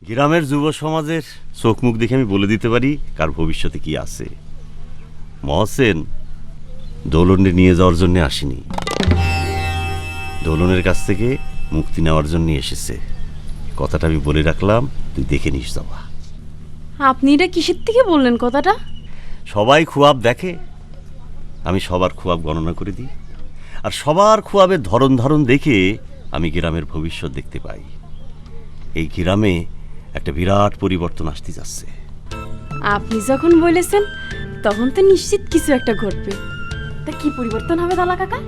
গ্রামের যুব সমাজের চোখ মুখ দেখে আমি বলে দিতে পারি কার ভবিষ্যতে কি আছে। মহসেন দোলনে নিয়ে যাওয়ার জন্য আসেনি, দোলনের কাছ থেকে মুক্তি নেওয়ার জন্য এসেছে। কথাটা আমি বলে রাখলাম, তুই দেখে নিস যাবা। আপনি এটা কিসের থেকে বললেন কথাটা? সবাই খুয়াব দেখে, আমি সবার খুয়াব গণনা করে দিই, আর সবার খুয়াবের ধরন ধারণ দেখে আমি গ্রামের ভবিষ্যৎ দেখতে পাই। এই গ্রামে একটা বিরাট পরিবর্তন আসতে যাচ্ছে। আপনি যখন বলেছেন তখন তো নিশ্চিত কিছু একটা ঘটবে। তা কি পরিবর্তন হবে দালা কাকা?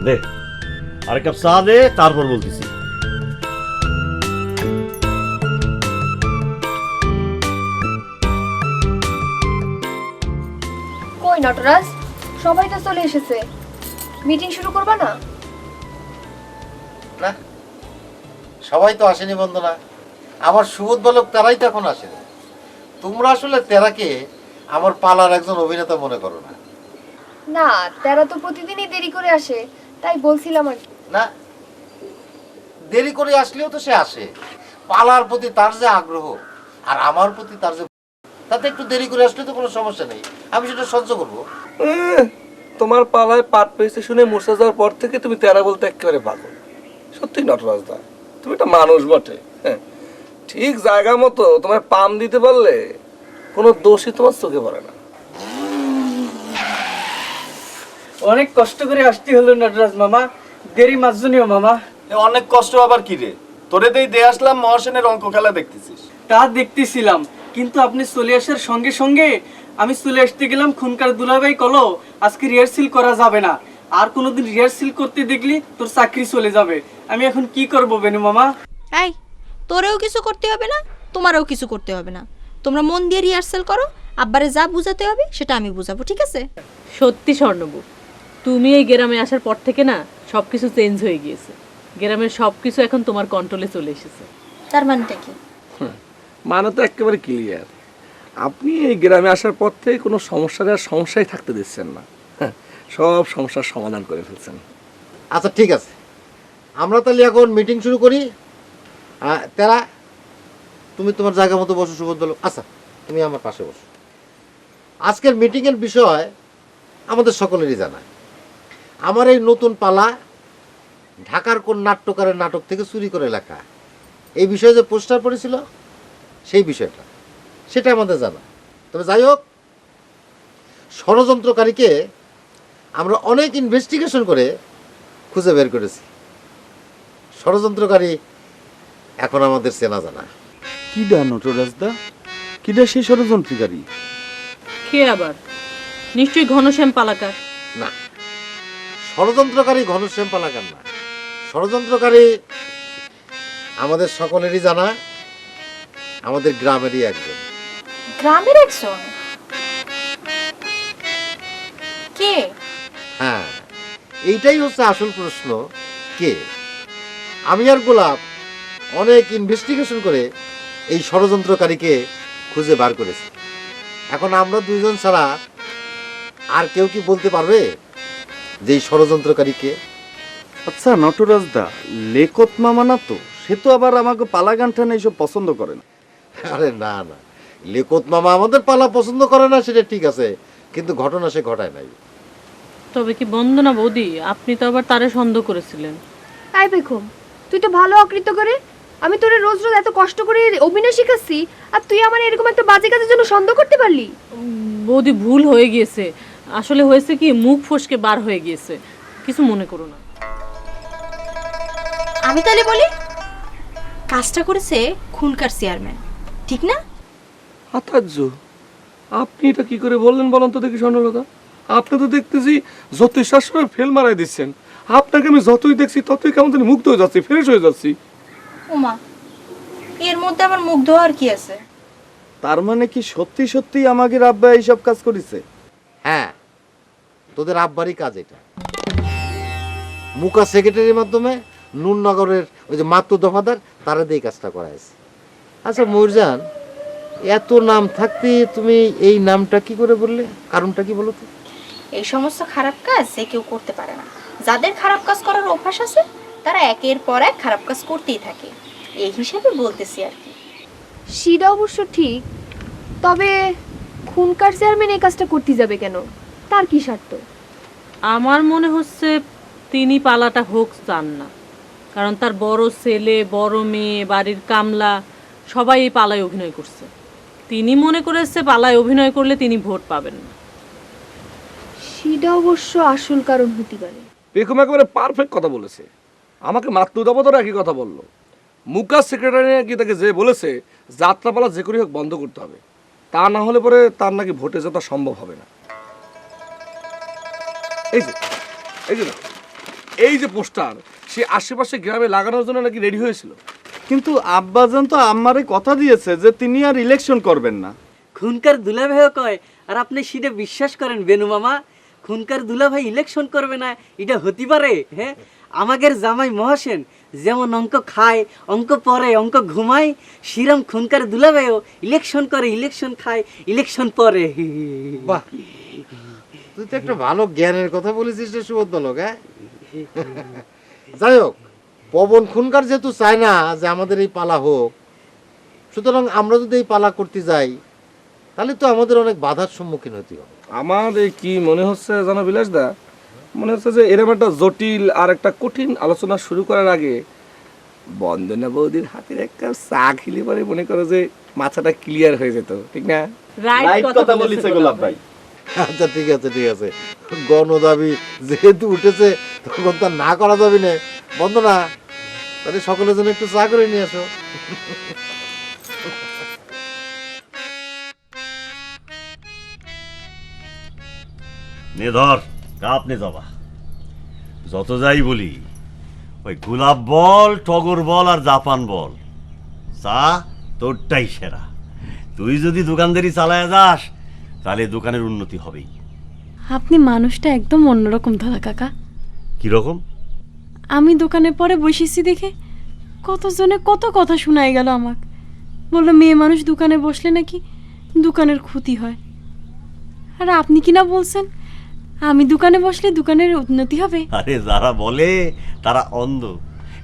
দে আরেক কাপ চা দে, তারপর বলতেছি। কই নটরাজ, সবাই তো চলে এসেছে, মিটিং শুরু করবা না? না, সবাই তো আসেনি বন্দনা। আমার সুবোধ বালক তারাই তো এখন আসেনি। তোমরা আসলে তেরাকে আমার পালার একজন অভিনেতা মনে করো না। না, তারা তো প্রতিদিনই দেরি করে আসে, তাই বলছিলাম আর কি। না, দেরি করে আসলেও তো সে আসে। পালার প্রতি তার যে আগ্রহ আর আমার প্রতি তার যে, তাতে একটু দেরি করে আসলে তো কোনো সমস্যা নেই, আমি সেটা সহ্য করবো। তোমার পালায় পাট পেয়েছে শুনে মূর্ছা যাওয়ার পর থেকে তুমি তেরা বলতে একেবারে পাগল। সত্যি নটরাজ দা, তুমি একটা মানুষ বটে। হ্যাঁ, ঠিক জায়গা মতো তোমার পাম দিতে পারলে কোনো দোষই তোমার চোখে পড়ে না। অনেক কষ্ট করে আসতে হলো নটরাজ মামা, দেরি মার্জনীয় মামা। অনেক কষ্ট আবার কি রে, তোরে দিয়ে আসলাম মহাসেনের অঙ্ক খেলা দেখতেছিস। তা দেখতেছিলাম, কিন্তু আপনি চলে আসার সঙ্গে সঙ্গে আমি চলে আসতে গেলাম খুনকার দুলাভাই কলো আজকে রিহার্সেল করা যাবে না, আর কোনোদিন রিহার্সেল করতে দেখলি তোর চাকরি চলে যাবে। আমি এখন কি করব বেনু মামা? এই, তোরেও কিছু করতে হবে না, তোমারও কিছু করতে হবে না। তোমরা মন দিয়ে রিহার্সেল করো, আব্বারে যা বুঝাতে হবে সেটা আমি বুঝাবো, ঠিক আছে? সত্যি স্বর্ণবু, তুমি এই গ্রামে আসার পর থেকে না সবকিছু চেঞ্জ হয়ে গিয়েছে। গ্রামের সবকিছু এখন তোমার কন্ট্রোলে চলে এসেছে। তার মানেটা কি? মানে তো একেবারে ক্লিয়ার, আপনি এই গ্রামে আসার পর থেকে কোনো সমস্যাই থাকতে দিচ্ছেন না। হ্যাঁ, সব সমস্যার সমাধান করে ফেলছেন। আচ্ছা ঠিক আছে, আমরা তাহলে এখন মিটিং শুরু করি। তেরা, তুমি তোমার জায়গা মতো বসো সুবোধ বালক। আচ্ছা, তুমি আমার পাশে বসো। আজকের মিটিংয়ের বিষয় আমাদের সকলেরই জানা। আমার এই নতুন পালা ঢাকার কোন নাট্যকারের নাটক থেকে চুরি করে লেখা, এই বিষয়ে যে পোস্টার পড়েছিল সেই বিষয়টা, সেটা আমাদের জানা। তবে যাই হোক, ষড়যন্ত্রকারীকে আমরা অনেক ইনভেস্টিগেশন করে খুঁজে বের করেছি। ষড়যন্ত্রকারী এখন আমাদের চেনা জানা। কিডা নটরাজদা, কিডা সেই ষড়যন্ত্রকারী? কে আবার? নিশ্চয়ই ঘনশ্যাম পালাকার। না, ষড়যন্ত্রকারী ঘনশ্যাম পালাকার না। ষড়যন্ত্রকারী আমাদের সকলেরই জানা, আমাদের গ্রামেরই একজন। গ্রামের একজন? কে? হ্যাঁ, এইটাই হচ্ছে আসল প্রশ্ন, কে? আমি আর গোলাপ অনেক ইনভেস্টিগেশন করে এই ষড়যন্ত্রকারীকে খুঁজে বার করেছি। এখন আমরা দুইজন ছাড়া আর কেউ কি বলতে পারবে যে এই ষড়যন্ত্রকারীকে? আচ্ছা নটরাজদা, লেখত মামা না তো? সে তো আবার আমাকে পালা গান টান এইসব পছন্দ করে না। আরে না না, লেকত মামা আমাদের পালা পছন্দ করে না সেটা ঠিক আছে, কিন্তু ঘটনা সে ঘটায় নাই। তবে কি বন্দনা বৌদি, আপনি তো আবার তারে সন্দেহ করেছিলেন। আই বেগম, তুই তো ভালো অকৃত করে, আমি তোরে রোজ রোজ এত কষ্ট করে অভিনয় শিখাচ্ছি, আর তুই আমার এরকম একটা বাজে কাজের জন্য সন্দেহ করতে পারলি? বৌদি, ভুল হয়ে গিয়েছে। আসলে হয়েছে কি, মুখ ফসকে বার হয়ে গিয়েছে, কিছু মনে করো না। আমি তাহলে বলি, কাজটা করেছে খুনকার চেয়ারম্যান, ঠিক না? আশ্চর্য, আপনি এটা কি করে বললেন বলেন তো দেখি স্বর্ণলতা? আপনি তো দেখতেছি যতই শাসময় ফেল মারাই দিচ্ছেন, আপনাকে আমি যতই দেখছি ততই কেমন জানি মুগ্ধ হয়ে যাচ্ছি, ফ্রেশ হয়ে যাচ্ছি। ওমা, এর মধ্যে আবার মুখ ধোয়ার কি আছে? তার মানে কি সত্যি সত্যি আমাকে আব্বা এইসব কাজ করেছে? হ্যাঁ, তোদের আব্বারই কাজ এটা। মুকা সেক্রেটারির মাধ্যমে নুরনগরের ওই যে মাতু দফাদার তারা দিয়ে কাজটা করাইছে। আচ্ছা ময়ূরজান, এত নাম থাকতে তুমি এই নামটা কি করে বললে? কারণটা কি বলো তো? এই সমস্ত খারাপ কাজ যে কেউ করতে পারে না। যাদের খারাপ কাজ করার অভ্যাস আছে তারা একের পর এক খারাপ কাজ করতেই থাকে। এই হিসাবে বলতেছি আর কি। সেটা অবশ্য ঠিক, তবে খুনকার চেয়ারম্যান এই কাজটা করতে যাবে কেন? তার কি স্বার্থ? আমার মনে হচ্ছে তিনি পালাটা হোক চান না, কারণ তার বড় ছেলে, বড় মেয়ে, বাড়ির কামলা সবাই এই পালায় অভিনয় করছে। তিনি মনে করেছে পালায় অভিনয় করলে তিনি ভোট পাবেন না। সেটা অবশ্য আসল কারণ হতে পারে। বেগম একেবারে পারফেক্ট কথা বলেছে। আমাকে মাতৃ দপ্তর একই কথা বললো। মুকাস সেক্রেটারি নাকি তাকে যে বলেছে যাত্রাপালা যে করে হোক বন্ধ করতে হবে, তা না হলে পরে তার নাকি ভোটে যেতে সম্ভব হবে না। এই যে এই যে না, এই যে পোস্টার সে আশেপাশে গ্রামে লাগানোর জন্য নাকি রেডি হয়েছিল। কিন্তু আব্বাজান তো আমারে কথা দিয়েছে যে তিনি আর ইলেকশন করবেন না। খুনকার দুলাভাইও কয়, আর আপনি সেটা বিশ্বাস করেন বেনু মামা? খুনকার দুলাভাই ইলেকশন করবে না, এটা হতে পারে? হ্যাঁ, আমাদের জামাই মহাসেন যেমন অঙ্ক খায়, অঙ্ক পড়ে, অঙ্ক ঘুমায়, শ্রীরাম খুনকার দুলাভাইও ইলেকশন করে, ইলেকশন খায়, ইলেকশন পড়ে। বাহ, তুই তো একটা ভালো জ্ঞানের কথা বলেছিস রে সুবোধবালক। হ্যাঁ, যাই হোক, পবন খুনকার যেহেতু চায় না যে আমাদের এই পালা হোক, সুতরাং আমরা যদি এই পালা করতে যাই তাহলে তো আমাদের অনেক বাধার সম্মুখীন হতে হবে। আমার এই কি মনে হচ্ছে জানো বিলাস দা, মনে হচ্ছে যে এরকম একটা জটিল আর একটা কঠিন আলোচনা শুরু করার আগে বন্দনা বৌদির হাতের একটা চা খেলে পরে মনে করো যে মাথাটা ক্লিয়ার হয়ে যেত, ঠিক না? রাইট কথা বলেছে গোলাপ ভাই। আচ্ছা ঠিক আছে ঠিক আছে, গণদাবি যেহেতু উঠেছে তখন তো না করা যাবে না। বন্দনা, তাহলে সকলের জন্য একটু চা করে নিয়ে আসো। নে ধর কাপ, নে জবা। যত যাই বলি, ওই গোলাপ বল, টগর বল আর জাপান বল, চা তোরটাই সেরা। তুই যদি দোকানদারি চালায় যাস তাহলে দোকানের উন্নতি হবেই। আপনি মানুষটা একদম অন্যরকম ধরা কাকা। কিরকম? আমি দোকানে পরে বসেছি দেখে কতজনে কত কথা শোনাই গেল আমাকে। বললো মেয়ে মানুষ দোকানে বসলে নাকি দোকানের ক্ষতি হয়। আর আপনি কি না বলছেন আমি দোকানে বসলে দোকানের উন্নতি হবে? আরে যারা বলে তারা অন্ধ,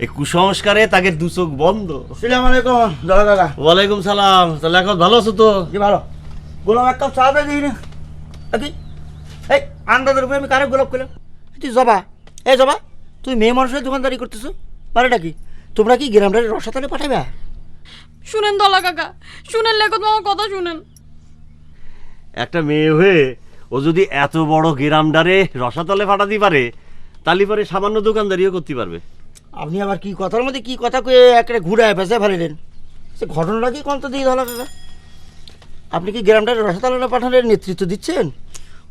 এই কুসংস্কারে তাকে দু চোখ বন্ধ। আসসালামু আলাইকুম দাদা কাকা। ওয়ালাইকুম সালাম। তাহলে এখন ভালো আছো তো? জি ভালো। গোলাপ এক কাপ চা দিয়ে দিই না কি? এই আন্দাজের উপরে আমি কারে গোলাপ করলাম? তুই জবা, এই জবা, তুই মেয়ে মানুষের দোকানদারি করতেছো মানেটা কি? তোমরা কি গ্রামটারে রসাতলে পাঠাইবা? শুনেন দলা কাকা, শুনেন, লেখত মামার কথা শুনেন। একটা মেয়ে হয়ে ও যদি এত বড় গ্রামডারে রসাতলে ফাটাতে পারে, তাহলে পরে সামান্য দোকানদারিও করতে পারবে। আপনি আবার কি কথার মধ্যে কি কথা কয়ে একটা ঘুরায় পেঁচে ফেলিলেন? সে ঘটনাটা কি কন্ত দিয়ে দলা কাকা? আপনি কি গ্রামটারে রসাতলে পাঠানোর নেতৃত্ব দিচ্ছেন?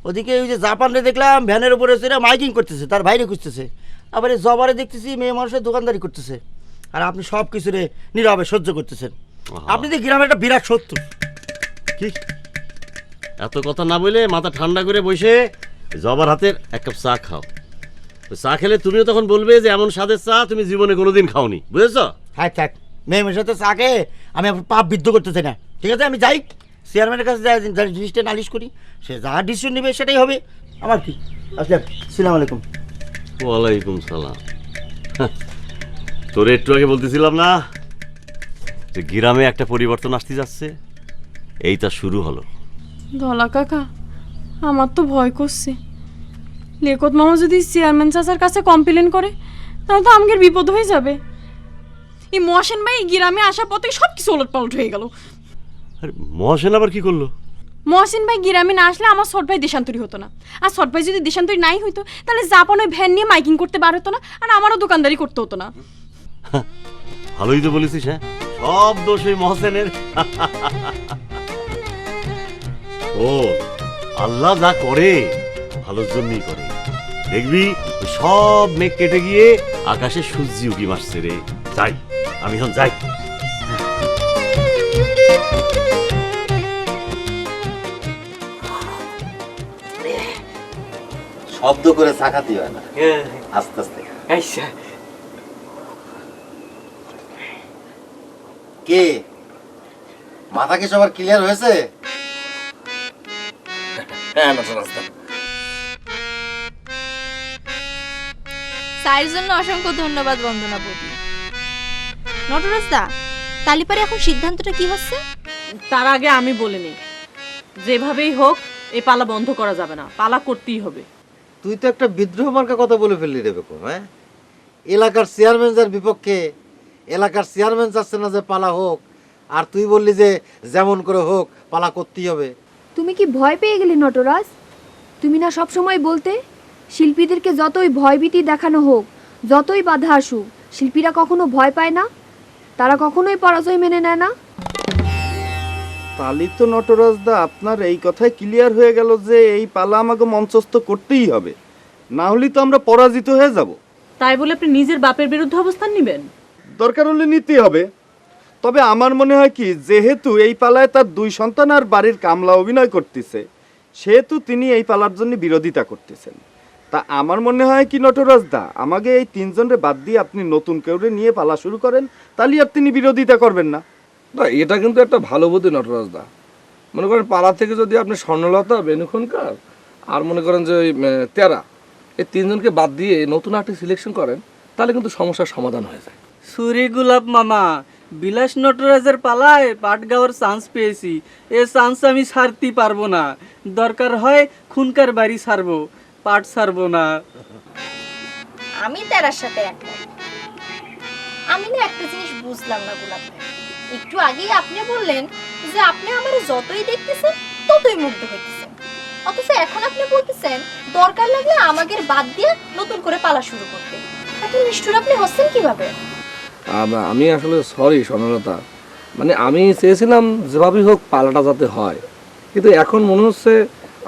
ওদিকে ওই যে জাপানে দেখলাম ভ্যানের উপরে সেটা মাইকিং করতেছে, তার বাইরে খুঁজতেছে। আবার এই জবারে দেখতেছি মেয়ে মানুষের দোকানদারি করতেছে, আর আপনি সব কিছুরে নীরবে সহ্য করতেছেন। আপনি তো গ্রামের একটা বিরাট শত্রু। কি এত কথা না বলে মাথা ঠান্ডা করে বসে জবার হাতের এক কাপ চা খাও। চা খেলে তুমিও তখন বলবে যে এমন স্বাদের চা তুমি জীবনে কোনোদিন খাওনি, বুঝেছো? হ্যাঁ থাক, মেয়ে মেয়ের সাথে চাকে আমি আপনার পাপ বিদ্ধ করতে চাই না, ঠিক আছে? আমি যাই চেয়ারম্যানের কাছে যাই, জিনিসটা নালিশ করি, সে যা ডিসিশন নেবে সেটাই হবে। আমার কি আসলাম। আসসালামু আলাইকুম। ওয়ালাইকুম সালাম। তোরে একটু আগে বলতেছিলাম না যে গ্রামে একটা পরিবর্তন আসতে যাচ্ছে? এইটা শুরু হলো। দলা কাকা, আমার তো ভয় করছে। লেখত মামা যদি চেয়ারম্যান চাচার কাছে কমপ্লেন করে তাহলে তো আমাদের বিপদ হয়ে যাবে। এই মহাসেন ভাই গ্রামে আসার পর থেকে সব কিছু ওলটপালট হয়ে গেল। আরে মহাসেন আবার কি করলো? মহসিন ভাই গ্রামে না আসলে আমার ছোট ভাই দেশান্তরী হতো না, আর ছোট ভাই যদি দেশান্তরী নাই হইতো তাহলে জাপান ওই ভ্যান নিয়ে মাইকিং করতে বার হতো না, আর আমারও দোকানদারি করতে হতো না। ভালোই তো বলেছিস। হ্যাঁ, সব দোষ ওই মহসেনের। ও আল্লাহ যা করে ভালোর জন্যই করে। দেখবি ওই সব মেঘ কেটে গিয়ে আকাশে সূর্য উকি মারছে রে। যাই, আমি এখন যাই। শব্দ করে চা খাতে হয় না, আস্তে আস্তে। আচ্ছা, কে মাথা কি সবার ক্লিয়ার হয়েছে? হ্যাঁ নটর রাজদা, চায়ের জন্য অসংখ্য ধন্যবাদ বন্দনা বৌদি। নটরাজ দা, তালিপারে এখন সিদ্ধান্তটা কি হচ্ছে? তার আগে আমি বলে নিই, যেভাবেই হোক এই পালা বন্ধ করা যাবে না, পালা করতেই হবে। তুই তো একটা বিদ্রোহ মার্কা কথা বলে ফেললি রে বেকুব, হ্যাঁ? এলাকার চেয়ারম্যান যার বিপক্ষে, এলাকার চেয়ারম্যান চাচ্ছে না যে পালা হোক, আর তুই বললি যে যেমন করে হোক পালা করতেই হবে। তুমি কি ভয় পেয়ে গেলে নটরাজ? তুমি না সব সময় বলতে শিল্পীদেরকে যতই ভয়ভীতি দেখানো হোক, যতই বাধা আসুক, শিল্পীরা কখনো ভয় পায় না, তারা কখনোই পরাজয় মেনে নেয় না। তাহলে তো নটরাজ দা আপনার এই কথাই ক্লিয়ার হয়ে গেল যে এই পালা আমাকে মঞ্চস্থ করতেই হবে, না হলে তো আমরা পরাজিত হয়ে যাব। তাই বলে আপনি নিজের বাপের বিরুদ্ধে অবস্থান নেবেন? দরকার হলে নিতেই হবে। তবে আমার মনে হয় কি, যেহেতু এই পালায় তার 2 সন্তান আর বাড়ির কামলা অভিনয় করতেছে, সেহেতু তিনি এই পালার জন্য বিরোধিতা করতেছেন। তা আমার মনে হয় কি নটরাজ দা, আমাকে এই 3 জনরে বাদ দিয়ে আপনি নতুন কেউরে নিয়ে পালা শুরু করেন, তাহলে আর তিনি বিরোধিতা করবেন না। না, এটা কিন্তু একটা ভালো বুদ্ধি নটরাজ দা। মনে করেন পাড়া থেকে যদি আপনি স্বর্ণলতা, বেনুখনকার আর মনে করেন যে ওই তেরা, এই 3 জনকে বাদ দিয়ে নতুন আর্টিস্ট সিলেকশন করেন, তাহলে কিন্তু সমস্যার সমাধান হয়ে যায়। সুরি গোলাপ মামা, বিলাস নটরাজের পালায় পাট গাওয়ার চান্স পেয়েছি, এ চান্স আমি ছাড়তেই পারবো না। দরকার হয় খুনকার বাড়ি ছাড়বো, পাট ছাড়বো না। আমি তার সাথে একমত। আমি না একটা জিনিস বুঝলাম না গোলাপ ভাই, একটু আগেই আপনি বললেন যে আপনি আমারে যতই দেখতেছেন ততই মুগ্ধ হইতেছেন, অথচ এখন আপনি বলতেছেন দরকার লাগলে আমাদের বাদ দিয়ে নতুন করে পালা শুরু করতে। এত নিষ্ঠুর আপনি হচ্ছেন কিভাবে? আমি আসলে সরি স্বর্ণলতা, মানে আমি চেয়েছিলাম যেভাবেই হোক পালাটা যাতে হয়, কিন্তু এখন মনে হচ্ছে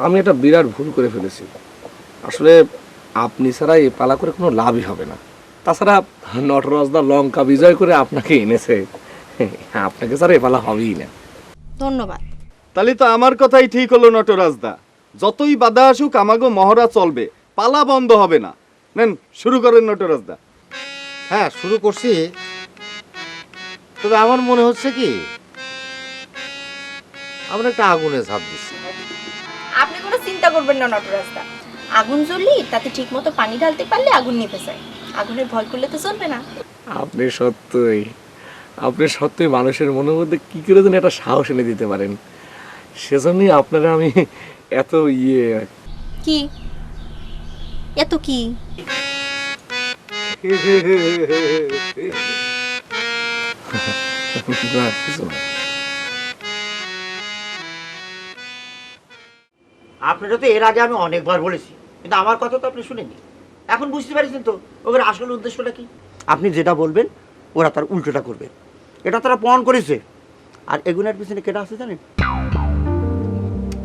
আমি একটা বিরাট ভুল করে ফেলেছি। আসলে আপনি ছাড়া এই পালা করে কোনো লাভই হবে না। তাছাড়া নটরাজদা লঙ্কা বিজয় করে আপনাকে এনেছে, আপনাকে ছাড়া এই পালা হবেই না। ধন্যবাদ। তাহলে তো আমার কথাই ঠিক হলো নটরাজ দা, যতই বাধা আসুক আমাগো মহড়া চলবে, পালা বন্ধ হবে না। নেন শুরু করেন নটরাজ দা। হ্যাঁ, শুরু করছি। তবে আমার মনে হচ্ছে কি আমরা একটা আগুনে ঝাঁপ দিচ্ছি। আপনি কোনো চিন্তা করবেন না নটরাজ দা, আগুন জ্বললি তাতে ঠিকমতো পানি ঢালতে পারলে আগুন নিভে যায়, আগুনের ভয় করলে তো চলবে না। আপনি সত্যই মানুষের মনের মধ্যে কি করে যেন একটা সাহস এনে দিতে পারেন, সেজন্যই আপনারা আমি এত কি এত কি না, কিছু না। আপনারা তো এর আগে আমি অনেকবার বলেছি, কিন্তু আমার কথা তো আপনি শুনেননি। এখন বুঝতে পারছেন তো ওদের আসল উদ্দেশ্যটা কি? আপনি যেটা বলবেন ওরা তার উল্টোটা করবে, এটা তারা প্রমাণ করেছে। আর এগুনের পিছনে কেটা আছে জানেন?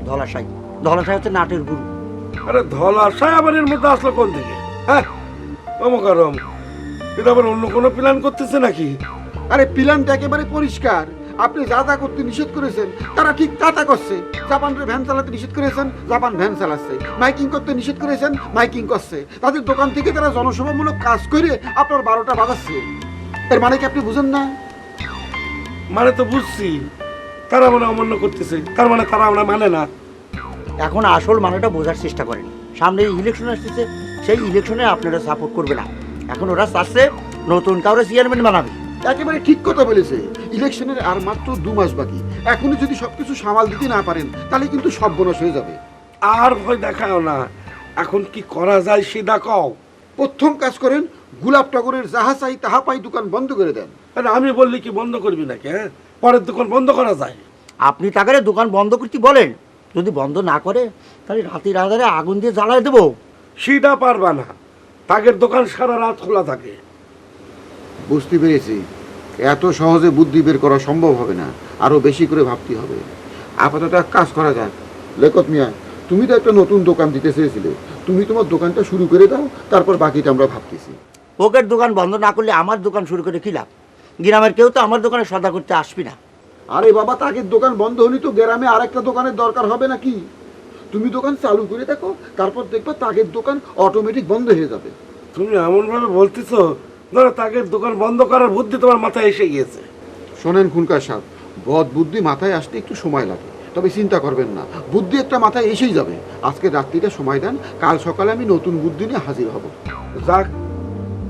ধলাশাই। ধলাশাই হচ্ছে নাটের গুরু। আরে ধলাশাই আবার এর মধ্যে আসলো কোন থেকে? হ্যাঁ অমকারম, এটা আবার অন্য কোনো প্ল্যান করতেছে নাকি? আরে প্ল্যানটা একেবারে পরিষ্কার। আপনি যা যা করতে নিষেধ করেছেন তারা ঠিক তা তা করছে। জাপানের ভ্যান চালাতে নিষেধ করেছেন, জাপান ভ্যান চালাচ্ছে। মাইকিং করতে নিষেধ করেছেন, মাইকিং করছে। তাদের দোকান থেকে তারা জনসভামূলক কাজ করে আপনার 12টা বাজাচ্ছে। এর মানে কি আপনি বুঝেন না? মানে তো বুঝছি, তারা মানে অমান্য করতেছে, তার মানে তারা আমরা মানে না। এখন আসল মানেটা বোঝার চেষ্টা করেন। সামনে ইলেকশন আসতেছে, সেই ইলেকশনে আপনারা সাপোর্ট করবে না। এখন ওরা চাচ্ছে নতুন কাউরে চেয়ারম্যান বানাবে। একেবারে ঠিক কথা বলেছে। ইলেকশনের আর মাত্র 2 মাস বাকি। এখনই যদি সবকিছু সামাল দিতে না পারেন তাহলে কিন্তু সর্বনাশ হয়ে যাবে। আর ভয় দেখাও না, এখন কি করা যায় সেটা কও। প্রথম কাজ করেন, গোলাপ টগরের যাহা চাই তাহা পাই দোকান বন্ধ করে দেন। আরে আমি বললি কি বন্ধ করবি নাকি? হ্যাঁ, পরের দোকান বন্ধ করা যায়। আপনি তাকে দোকান বন্ধ করতে বলেন, যদি বন্ধ না করে তাহলে রাতের আধারে আগুন দিয়ে জ্বালায় দেবো। সেটা পারবা না, তাদের দোকান সারা রাত খোলা থাকে। বুঝতে পেরেছি, এত সহজে বুদ্ধি বের করা সম্ভব হবে না, আরো বেশি করে ভাবতে হবে। আপাতত এক কাজ করা যাক। লেখত মিয়া, তুমি তো একটা নতুন দোকান দিতে চেয়েছিলে, তুমি তোমার দোকানটা শুরু করে দাও, তারপর বাকিটা আমরা ভাবতেছি। ওকের দোকান বন্ধ না করলে আমার দোকান শুরু করে কি লাভ? গ্রামের কেউ তো আমার দোকানে সদা করতে আসবি না। আরে বাবা, তাকে দোকান বন্ধ হলে তো গ্রামে আরেকটা দোকানের দরকার হবে নাকি? তুমি দোকান চালু করে দেখো, তারপর দেখবা তাদের দোকান অটোমেটিক বন্ধ হয়ে যাবে। তুমি এমন ভাবে বলতেছো ধরো তাদের দোকান বন্ধ করার বুদ্ধি তোমার মাথায় এসে গিয়েছে। শোনেন খুনকার সাহেব, বদ বুদ্ধি মাথায় আসতে একটু সময় লাগে, তবে চিন্তা করবেন না, বুদ্ধি একটা মাথায় এসেই যাবে। আজকে রাত্রিটা সময় দেন, কাল সকালে আমি নতুন বুদ্ধি নিয়ে হাজির হব। যাক,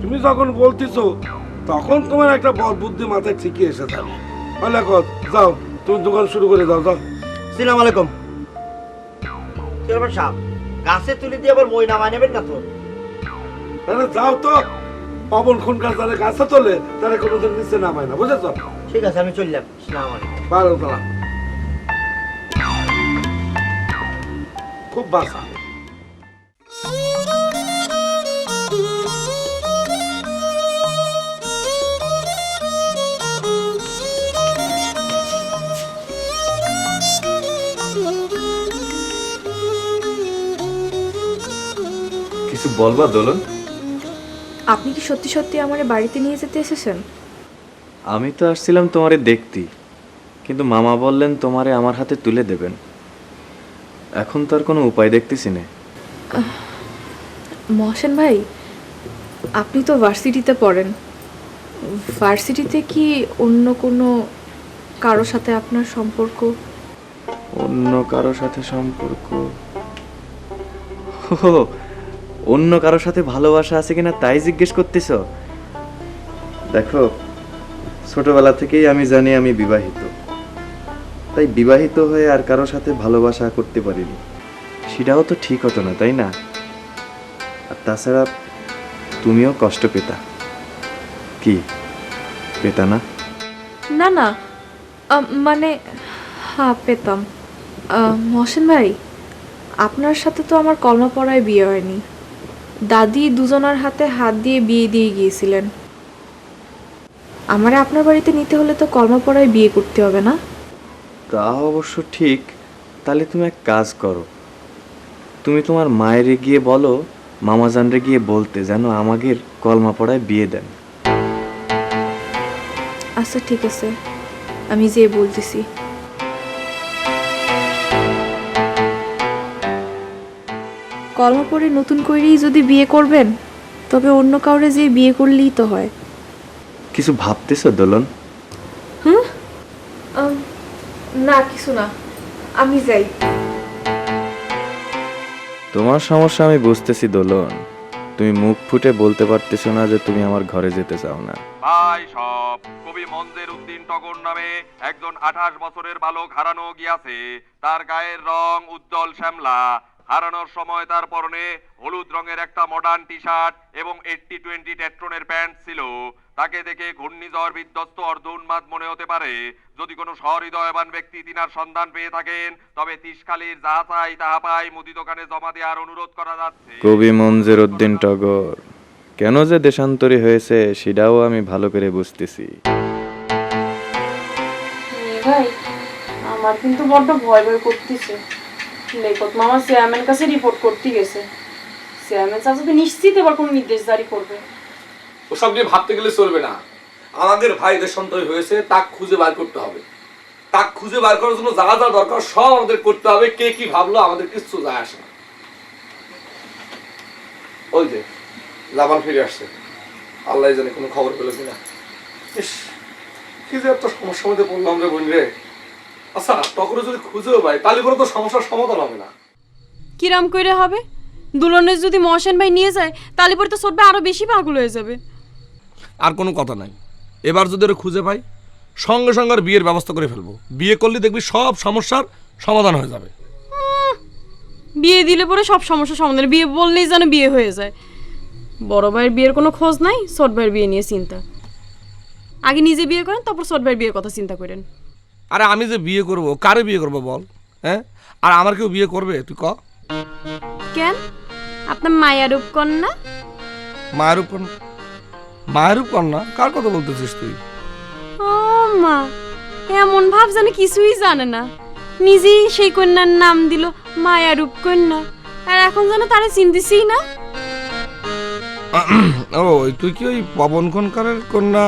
তুমি যখন বলতেছো তখন তোমার একটা বল বুদ্ধি মাথায় ঠিকই এসে যাবে। বলে যাও, তুমি দোকান শুরু করে দাও, যাও। সালাম আলাইকুম। চেয়ারম্যান সাহেব, গাছে তুলে দিয়ে আবার মই নামায় নেবেন না তো? তাহলে যাও তো, পবন খুনকার যারা গাছে তোলে তারা কোনোদিন নিচে নামায় না, বুঝেছ? ঠিক আছে, আমি চললাম। সালাম আলাইকুম। ভালো তালা, খুব বাসা। কিছু বলবা দোলন? আপনি কি সত্যি সত্যি আমার বাড়িতে নিয়ে যেতে এসেছেন? আমি তো আসছিলাম তোমারে দেখতে, কিন্তু মামা বললেন তোমারে আমার হাতে তুলে দেবেন। এখন তো আর কোনো উপায় দেখতেছি না। মহসেন ভাই, আপনি তো ভার্সিটিতে পড়েন। ভার্সিটিতে কি অন্য কোনো কারোর সাথে আপনার সম্পর্ক? অন্য কারোর সাথে সম্পর্ক? ও, অন্য কারোর সাথে ভালোবাসা আছে কিনা তাই জিজ্ঞেস করতেছ? দেখো, ছোটবেলা থেকেই আমি জানি আমি বিবাহিত, তাই বিবাহিত হয়ে আর কারোর সাথে ভালোবাসা করতে পারিনি। সেটাও তো ঠিক হতো না, তাই না? আর তাছাড়া তুমিও কষ্ট পেতা, কি পেতা না? না না, মানে হ্যাঁ পেতাম। মহসেন ভাই, আপনার সাথে তো আমার কলমা পড়ায় বিয়ে হয়নি। দাদি দুজনের হাতে হাত দিয়ে বিয়ে দিয়ে গিয়েছিলেন। আমারে আপনার বাড়িতে নিতে হলে তো কলমা পড়ায় বিয়ে করতে হবে না? তা অবশ্য ঠিক। তাহলে তুমি এক কাজ করো, তুমি তোমার মায়েরে গিয়ে বলো মামাজানরে গিয়ে বলতে যেন আমাদের কলমা পড়ায় বিয়ে দেন। আচ্ছা ঠিক আছে, আমি যেয়ে বলতেছি। কলমা পড়ে নতুন করেই যদি বিয়ে করবেন, তবে অন্য কাউরে যেয়ে বিয়ে করলেই তো হয়। কিছু ভাবতেছো দোলন? হুম, না কিছু না, আমি যাই। তোমার সমস্যা আমি বুঝতেছি দোলন, তুমি মুখ ফুটে বলতে পারতেছো না যে তুমি আমার ঘরে যেতে চাও না। ভাই সব কবি মঞ্জের উদ্দিন টগর নামে একজন 28 বছরের বালক হারানো গিয়াছে। তার গায়ের রং উজ্জ্বল শ্যামলা। হারানোর সময় তার পরনে হলুদ রঙের একটা মডার্ন টি শার্ট এবং 80-20 টেট্রনের প্যান্ট ছিল। তাকে দেখে ঘূর্ণিঝড় বিধ্বস্ত অর্ধউন্মাদ মনে হতে পারে। যদি কোনো সহৃদয়বান ব্যক্তি তিনার সন্ধান পেয়ে থাকেন, তবে তিসখালীর যাহা চাই তাহা পাই মুদি দোকানে জমা দেওয়ার অনুরোধ করা যাচ্ছে। কবি মঞ্জের উদ্দিন টগর কেন যে দেশান্তরী হয়েছে সেটাও আমি ভালো করে বুঝতেছি। ভাই, আমার কিন্তু বড্ড ভয় ভয় করতেছে। লেখক মামা চেয়ারম্যান কাছে রিপোর্ট করতে গেছে। চেয়ারম্যান চাচা তো নিশ্চিত এবার কোনো নির্দেশ জারি করবে। ওসব নিয়ে ভাবতে গেলে চলবে না। আমাদের ভাই দেশান্তরী হয়েছে, তাক খুঁজে বার করতে হবে। তাক খুঁজে বার করার জন্য যা যা দরকার সব আমাদের করতে হবে। কে কি ভাবলো আমাদের কিছু যায় আসে না। ওই যে লাবান ফিরে আসছে, আল্লাহ জানে কোনো খবর পেল কিনা। ইস, কি যে একটা সমস্যার মধ্যে পড়লাম রে বোন রে। আচ্ছা, তখন যদি খুঁজেও পাই তাহলে করে তো সমস্যার সমাধান হবে না। কিরাম কইরে হবে? দুলনের যদি মহসেন ভাই নিয়ে যায়, তাহলে পরে তো সরবে আরো বেশি পাগল হয়ে যাবে। আর কোনো কথা নাই, এবার যদি ওরা খুঁজে পাই সঙ্গে সঙ্গে আর বিয়ের ব্যবস্থা করে ফেলবো। বিয়ে করলে দেখবি সব সমস্যার সমাধান হয়ে যাবে। বিয়ে দিলে পরে সব সমস্যার সমাধান, বিয়ে বললেই যেন বিয়ে হয়ে যায়। বড় ভাইয়ের বিয়ের কোনো খোঁজ নাই, ছোট ভাইয়ের বিয়ে নিয়ে চিন্তা। আগে নিজে বিয়ে করেন, তারপর ছোট ভাইয়ের বিয়ের কথা চিন্তা করেন। আরে আমি যে বিয়ে করব, কারে বিয়ে করব বল? হ্যাঁ, আর আমার কেউ বিয়ে করবে তুই ক? কেন? আপনার মায়ারূপ কন্যা? মায়ের উপর? মায়ের উপর না, কার কথা বলতেছিস তুই? ও মা, এমন ভাব জানে কিছুই জানে না। নিজেই সেই কন্যার নাম দিল মায়ারূপ কন্যা, আর এখন যেন তারা চিনতেছেই না। ও, তুই কি ওই পবন খনকারের কন্যা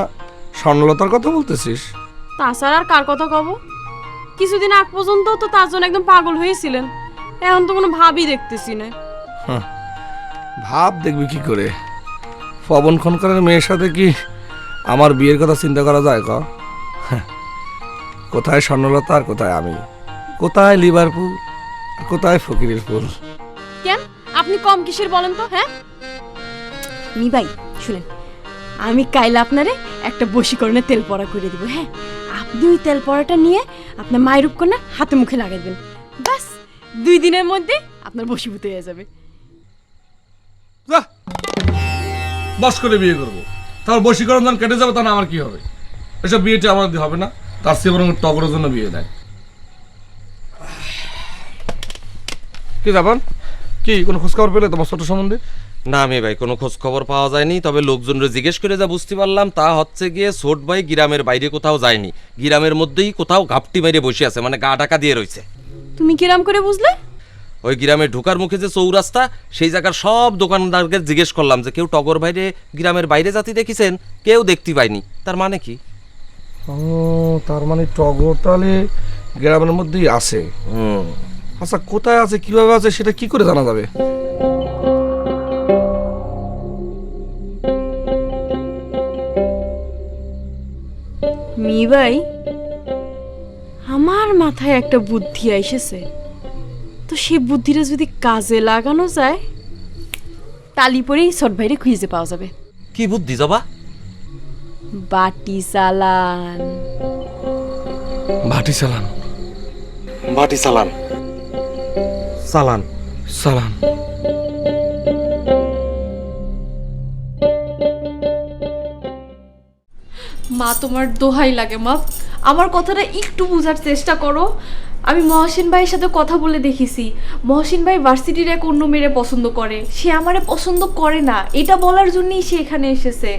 স্বর্ণলতার কথা বলতেছিস? তাছাড়া আর কার কথা কব? কিছুদিন আগ পর্যন্ত তো তার জন্য একদম পাগল হয়েছিলেন, এখন তো কোনো ভাবই দেখতেছি না। ভাব দেখবি কি করে? পবন খনকারের মেয়ের সাথে কি আমার বিয়ের কথা চিন্তা করা যায় ক? কোথায় স্বর্ণলতা আর কোথায় আমি, কোথায় লিভারপুল আর কোথায় ফকিরের ফুল। কেন আপনি কম কিসের বলেন তো? হ্যাঁ নি ভাই শুনেন, আমি কাইলে আপনারে একটা বশীকরণে তেল পড়া করে দিব। হ্যাঁ, আপনি ওই তেল পড়াটা নিয়ে আপনার মায়ের উপকন্যা হাতে মুখে লাগাই দেবেন। ব্যাস 2 দিনের মধ্যে আপনার বশীভূত হয়ে যাবে। যা বাস করে বিয়ে করবো, তার বশীকরণ যখন কেটে যাবে তখন আমার কি হবে? এসব বিয়েটা আমার দিয়ে হবে না, তার চেয়ে বরং টগরের জন্য বিয়ে দেয়। কি যাবান, কি কোনো খোঁজখবর পেলে তোমার ছোট সম্বন্ধে? না মেয়ে ভাই, কোনো খোঁজ খবর পাওয়া যায়নি। তবে লোকজনরে জিজ্ঞেস করে যা বুঝতে পারলাম তা হচ্ছে গিয়ে ছোট ভাই গ্রামের বাইরে কোথাও যায়নি, গ্রামের মধ্যেই কোথাও ঘাপটি মেরে বসে আছে, মানে গা ঢাকা দিয়ে রয়েছে। তুমি কিরাম করে বুঝলে? ওই গ্রামে ঢোকার মুখে যে চৌরাস্তা, সেই জায়গার সব দোকানদারকে জিজ্ঞেস করলাম যে কেউ টগর ভাইরে গ্রামের বাইরে জাতি দেখেছেন, কেউ দেখতে পাইনি। তার মানে কি? ও, তার মানে টগর তাহলে গ্রামের মধ্যেই আছে। আচ্ছা, কোথায় আছে কিভাবে আছে সেটা কি করে জানা যাবে? মি ভাই, আমার মাথায় একটা বুদ্ধি এসেছে, তো সেই বুদ্ধিটা যদি কাজে লাগানো যায় তালি পরেই ছোট ভাইরে খুঁজে পাওয়া যাবে। কি বুদ্ধি জবা? বাটি চালান। ভাটি চালান? বাটি চালান? চালান চালান? মা, তোমার দোহাই লাগে মা, আমার কথাটা একটু বোঝার চেষ্টা করো। আমি মহসিন ভাইয়ের সাথে কথা বলে দেখেছি, মহসিন ভাই ভার্সিটির এক অন্য মেয়েরে পছন্দ করে, সে আমারে পছন্দ করে না, এটা বলার জন্যই সে এখানে এসেছে।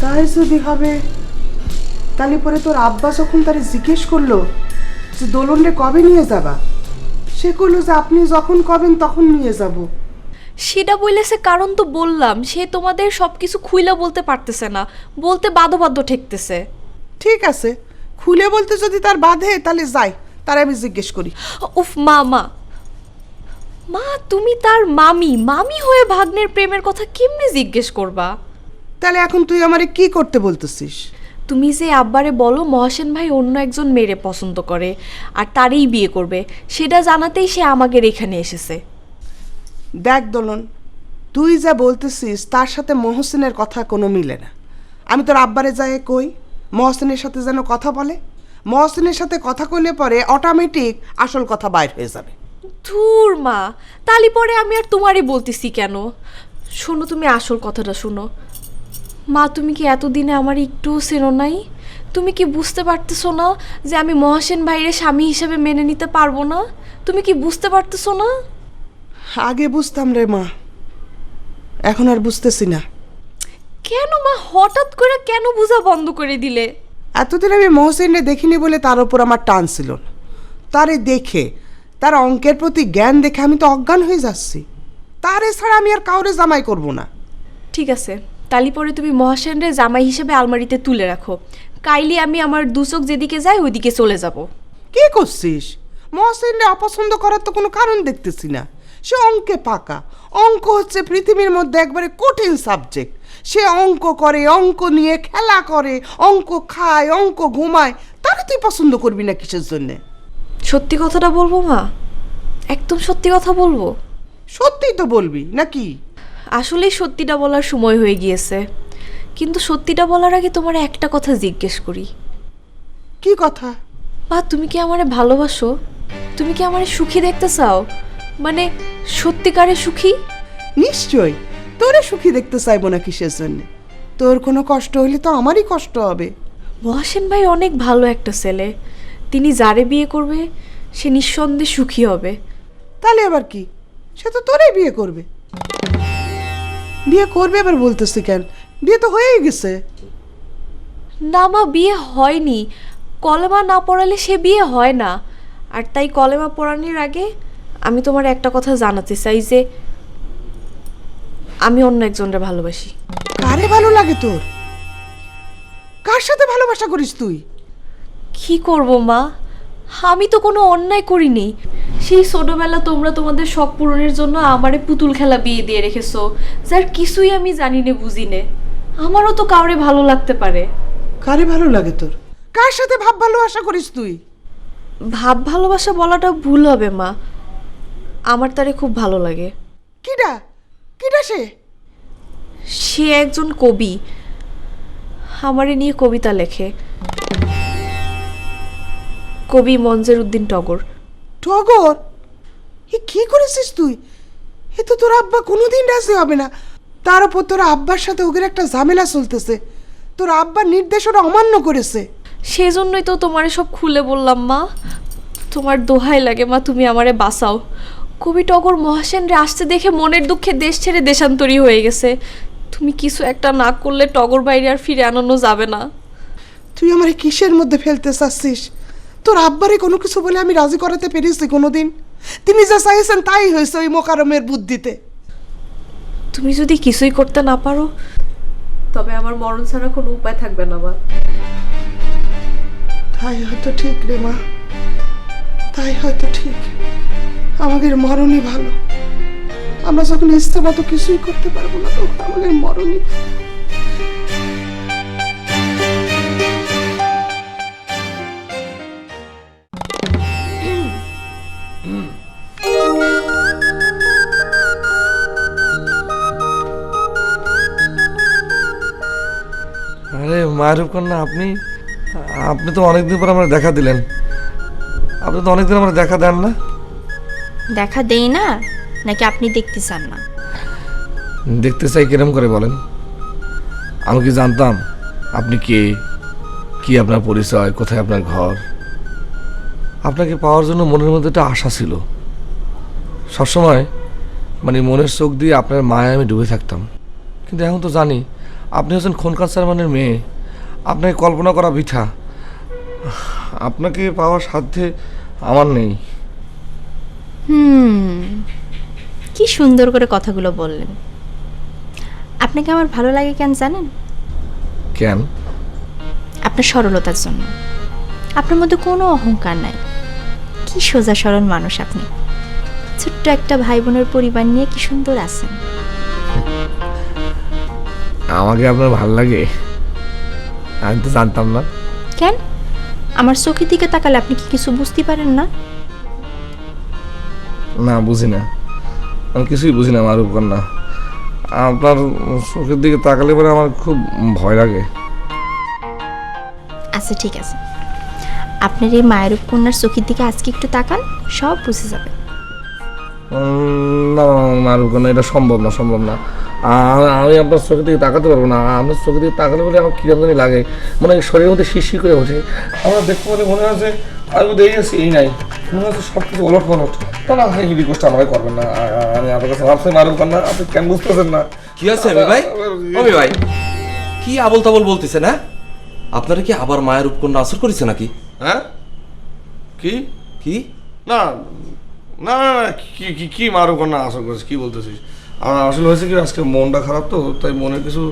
তাই যদি হবে তাহলে পরে তোর আব্বা যখন তারে জিজ্ঞেস করলো যে দোলনরে কবে নিয়ে যাবা, সে কইলো যে আপনি যখন কবেন তখন নিয়ে যাব। সেটা বলেছে কারণ তো বললাম, সে তোমাদের সবকিছু খুইলা বলতে পারতেছে না, বলতে বাধ্য ঠেকতেছে। ঠিক আছে, খুলে বলতে যদি তার বাধে তাহলে যাই, তার আমি জিজ্ঞেস করি। উফ মা, মা তুমি তার মামি হয়ে ভাগ্নের প্রেমের কথা কেমনে জিজ্ঞেস করবা? তাহলে এখন তুই আমারে কি করতে বলতেছিস? তুমি যে আব্বারে বলো মহসেন ভাই অন্য একজন মেয়েরে পছন্দ করে আর তারই বিয়ে করবে, সেটা জানাতেই সে আমাদের এখানে এসেছে। দেখ দোলন, তুই যা বলতেছিস তার সাথে মহসিনের কথা কোনো মিলে না। আমি তোর আব্বারে যাই কই মহসিনের সাথে যেন কথা বলে, মহসিনের সাথে কথা কইলে পরে অটোমেটিক আসল কথা বাইর হয়ে যাবে। ধুর মা, তালি পরে আমি আর তোমারই বলতেছি কেন? শোনো, তুমি আসল কথাটা শোনো। মা, তুমি কি এতদিনে আমার একটুও চেনো নাই? তুমি কি বুঝতে পারতেছো না যে আমি মহসেন ভাইয়ের স্বামী হিসেবে মেনে নিতে পারবো না? তুমি কি বুঝতে পারতেছো না? আগে বুঝতাম রে মা, এখন আর বুঝতেছি না। কেন মা, হঠাৎ করে কেন বোঝা বন্ধ করে দিলে? এতদিন আমি মহসিনরে দেখিনি বলে তার উপর আমার টান ছিল না। তারে দেখে, তার অঙ্কের প্রতি জ্ঞান দেখে আমি তো অজ্ঞান হয়ে যাচ্ছি। তারে ছাড়া আমি আর কাউরে জামাই করব না। ঠিক আছে, তালি পরে তুমি মহাসেনরে জামাই হিসেবে আলমারিতে তুলে রাখো, কাইলি আমি আমার দুচোখ যেদিকে যাই ওইদিকে চলে যাব। কি করছিস? মহসিনরে অপছন্দ করার তো কোনো কারণ দেখতেছি না। সে অঙ্কে পাকা, অঙ্ক হচ্ছে পৃথিবীর মধ্যে একবারে কঠিন সাবজেক্ট। সে অঙ্ক করে, অঙ্ক নিয়ে খেলা করে, অঙ্ক খায়, অঙ্ক ঘুমায়, তারে তুই পছন্দ করবি না কিসের জন্যে? সত্যি কথাটা বলবো মা, একদম সত্যি কথা বলবো। সত্যিই তো বলবি নাকি? আসলেই সত্যিটা বলার সময় হয়ে গিয়েছে, কিন্তু সত্যিটা বলার আগে তোমার একটা কথা জিজ্ঞেস করি। কি কথা? মা, তুমি কি আমারে ভালোবাসো? তুমি কি আমারে সুখী দেখতে চাও? মানে সত্যিকারে সুখী? নিশ্চয়, তোরে সুখী দেখতে চাইবো না কিসের জন্য? তোর কোনো কষ্ট হইলে তো আমারই কষ্ট হবে। মহাসেন ভাই অনেক ভালো একটা ছেলে, তিনি যারে বিয়ে করবে সে নিঃসন্দেহে সুখী হবে। তাহলে আবার কি, সে তো তোরাই বিয়ে করবে। বিয়ে করবে আবার বলতেছি কেন? বিয়ে তো হয়েই গেছে। না মা, বিয়ে হয়নি, কলেমা না পড়ালে সে বিয়ে হয় না। আর তাই কলেমা পড়ানোর আগে আমি তোমার একটা কথা জানাতে চাই যে আমি অন্য একজনকে ভালোবাসি। কারে ভালো লাগে তোর? কার সাথে ভালোবাসা করিস তুই? কি করব মা, আমি তো কোনো অন্যায় করিনি। সেই ছোটবেলা তোমরা তোমাদের শখ পূরণের জন্য আমারে পুতুল খেলা বিয়ে দিয়ে রেখেছো, যার কিছুই আমি জানি না বুঝি নে। আমারও তো কাউরে ভালো লাগতে পারে। কারে ভালো লাগে তোর? কার সাথে ভাব ভালোবাসা করিস তুই? ভাব ভালোবাসা বলাটা ভুল হবে মা, আমার তারে খুব ভালো লাগে। কিডা? কিডা সে? সে একজন কবি। আমারে নিয়ে কবিতা লেখে। কবি মঞ্জের উদ্দিন টগর। টগর, এ কি করেছিস তুই? এ তো তোর আব্বা কোনোদিন রাজি হবে না। তার উপর তোর আব্বার সাথে ওদের একটা ঝামেলা চলতেছে। তোর আব্বার নির্দেশনা অমান্য করেছে। সেজন্যই তো তোমারে সব খুলে বললাম মা। তোমার দোহাই লাগে মা, তুমি আমারে বাঁচাও। কবি টগর মহাসেনরে আসতে দেখে মনের দুঃখে দেশ ছেড়ে দেশান্তরী হয়ে গেছে। তুমি কিছু একটা না করলে টগর বাইরে আর ফিরে আনানো যাবে না। তুই আমারে কিসের মধ্যে ফেলতে চাচ্ছিস? তোর আব্বারে কোনো কিছু বলে আমি রাজি করাতে পেরেছি কোনোদিন? তিনি যা চাইছেন তাই হয়েছে ওই মোকারমের বুদ্ধিতে। তুমি যদি কিছুই করতে না পারো তবে আমার মরণ ছাড়া কোনো উপায় থাকবে না মা। তাই হয়তো ঠিক রে মা, তাই হয়তো ঠিক। আমাদের মরণই ভালো। আমরা যখন ইচ্ছা মতো কিছুই করতে পারবো না তখন আমাদের মরণই ভালো। আরে মারুফ কন্যা, আপনি আপনি তো অনেকদিন পর আমরা দেখা দিলেন। আপনি তো অনেকদিন আমরা দেখা দেন না। দেখা দেই না নাকি আপনি দেখতে চান না? দেখতে চাই কিরম করে বলেন? আমি কি জানতাম আপনি কে, কি আপনার পরিচয়, কোথায় আপনার ঘর? আপনাকে পাওয়ার জন্য মনের মধ্যে একটা আশা ছিল সবসময়। মানে মনের চোখ দিয়ে আপনার মায়ে আমি ডুবে থাকতাম। কিন্তু এখন তো জানি আপনি হচ্ছেন খনকার চেয়ারম্যানের মেয়ে। আপনাকে কল্পনা করা বৃথা। আপনাকে পাওয়ার সাধ্যে আমার নেই। কি সুন্দর করে কথাগুলো বললেন। আপনাকে আমার ভালো লাগে কেন জানেন? কেন? আপনার সরলতার জন্য। আপনার মধ্যে কোনো অহংকার নাই। কি সোজা সরল মানুষ আপনি। ছোট্ট একটা ভাই বোনের পরিবার নিয়ে কি সুন্দর আছেন। আমাকে আপনার ভালো লাগে? আমি তো জানতাম না। কেন? আমার চোখের দিকে তাকালে আপনি কি কিছু বুঝতে পারেন না? না, বুঝি না। আমি কিছুই বুঝি না মারুফ কন্যা। আপনার চোখের দিকে তাকালে পরে আমার খুব ভয় লাগে। আচ্ছা ঠিক আছে, আপনার এই মায়ের কন্যার চোখের দিকে আজকে একটু তাকান, সব বুঝে যাবে। না মারুফ কন্যা, এটা সম্ভব না, সম্ভব না। আমি আপনার চোখের দিকে তাকাতে পারবো না। আপনার চোখের দিকে তাকালে বলে আমার কিরকম জানি লাগে, মনে হয় শরীরের মধ্যে শিরশির করে ওঠে। আমার দেখতে পারে মনে হচ্ছে আমি বোধ হয়েছি এই নাই, মনে হচ্ছে সব কিছু ওলট পালট। না এই রিকোয়েস্টটা আমাকে করবেন না। আমি আপনার কাছে ভাবছি মারুফ কন্যা, আপনি কেন বুঝতেছেন না? কি আছে আমি ভাই? আমি ভাই কি আবল তাবল বলতেছে না? আপনারা কি আবার মায়ের উপকন্যা আসর করেছে নাকি? হ্যাঁ? কি কি না না কি কি কি মারুফ কন্যা আসর করেছে? কি বলতেছিস? আমার আসলে হয়েছে কি, আজকে মনটা খারাপ তো, তাই মনে কিছু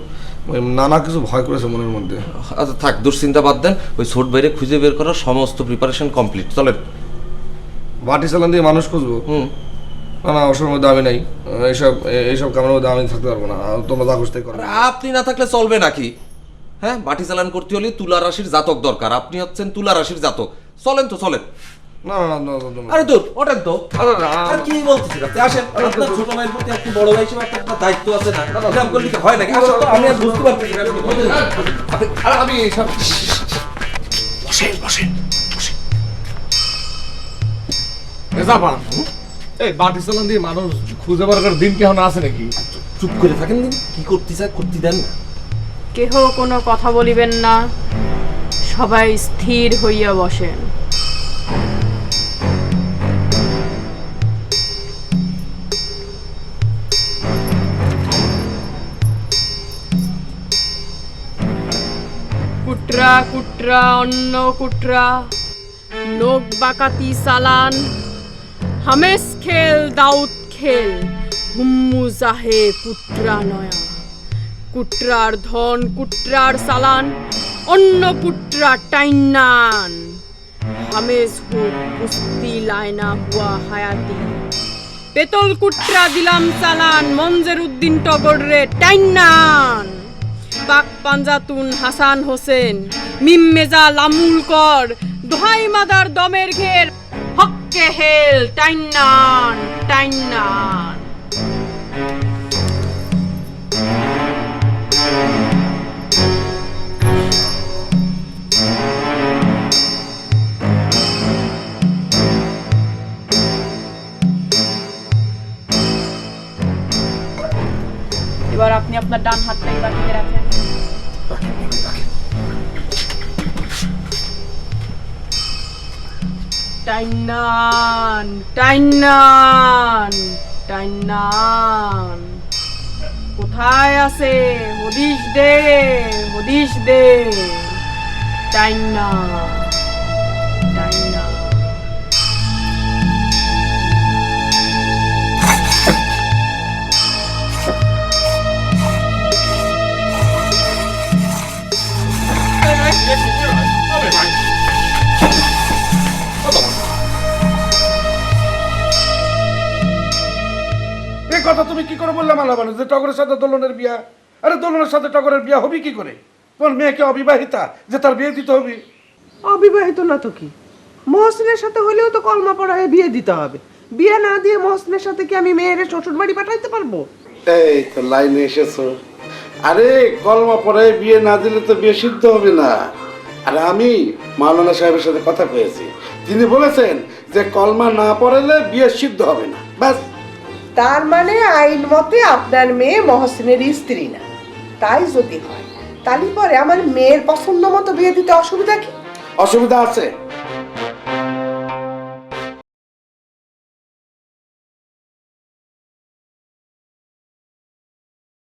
নানা কিছু ভয় করেছে মনের মধ্যে। আচ্ছা থাক, দুশ্চিন্তা বাদ দেন। ওই ছোট বাইরে খুঁজে বের করার সমস্ত প্রিপারেশন কমপ্লিট। চলেন। বাটি চালান দিয়ে মানুষ খুঁজবো? না না, ওসবের মধ্যে আমি নাই। এইসব কামের মধ্যে আমি থাকতে পারবো না। তোমরা যা খুঁজতে করো। আপনি না থাকলে চলবে নাকি? হ্যাঁ, বাটি চালান করতে হলে তুলা রাশির জাতক দরকার। আপনি হচ্ছেন তুলা রাশির জাতক। চলেন তো, চলেন। না না না, আরে দূর ওঠেন তো। আর কি বলতেছেন আপনি? আসেন, আপনার ছোট ভাইয়ের প্রতি একটু বড় ভাই হিসেবে একটা দায়িত্ব আছে না? এরকম করলে কি হয় নাকি? আসলে তো আমি আর বুঝতে পারতেছি না। আমি সব বসেন বসেন বসেন। জাপান এই বাটি চালান দিয়ে মানুষ খুঁজে বার করার দিন কি এখন আছে নাকি? চুপ করে থাকেন দিন। কি করতে চায় করতে দেন না। কেহ কোনো কথা বলিবেন না, সবাই স্থির হইয়া বসেন। কুটরা কুটরা অন্ন কুটরা, লোক বাকাতি সালান, হামেস খেল দাউদ খেল, হুম্মু জাহে কুটরা নয়া। কুটরার ধন কুটরার সালান, অন্য কুটরা টাইনান, হামেস হুক কুস্তি লাইনা হুয়া হায়াতি। পেতল কুটরা দিলাম চালান, মঞ্জের উদ্দিন টগর রে টাইনান। পাক পাঞ্জাতুন হাসান হোসেন, মিম্মেজা লামুল কর, দোহাই মাদার দমের ঘের, হক্কে হেল টাইনান টাইনান। আপনার ডান হাতটাই বাঁধিয়ে রাখেন। টাইনান টাইনান টাইনান, কোথায় আছে? হদিশ দে, হদিশ দে। টাইনান টাইনান। এই কথা তুমি কি করে বললে মালাবানু যে টগরের সাথে দোলনের বিয়া? আরে দোলনের সাথে টগরের বিয়া হবে কি করে? তোমার মেয়েকে অবিবাহিতা যে তার বিয়ে দিতে হবে? অবিবাহিত না তো কি, মহসিনের সাথে হলেও তো কলমা পড়ায় বিয়ে দিতে হবে। বিয়ে না দিয়ে মহসিনের সাথে কি আমি মেয়ের শ্বশুর বাড়ি পাঠাইতে পারবো? এই তো লাইনে এসেছো। আরে কলমা পড়ায় বিয়ে না দিলে তো বিয়ে সিদ্ধ হবে না। আরে আমি মাওলানা সাহেবের সাথে কথা কয়েছি, তিনি বলেছেন যে কলমা না পড়ালে বিয়ে সিদ্ধ হবে না। ব্যাস। তার মানে আইন মতে আপনার মেয়ে মহসিনের স্ত্রী না। তাই যদি হয় তাহলে পরে আমার মেয়ের পছন্দ মতো বিয়ে দিতে অসুবিধা কি? অসুবিধা আছে।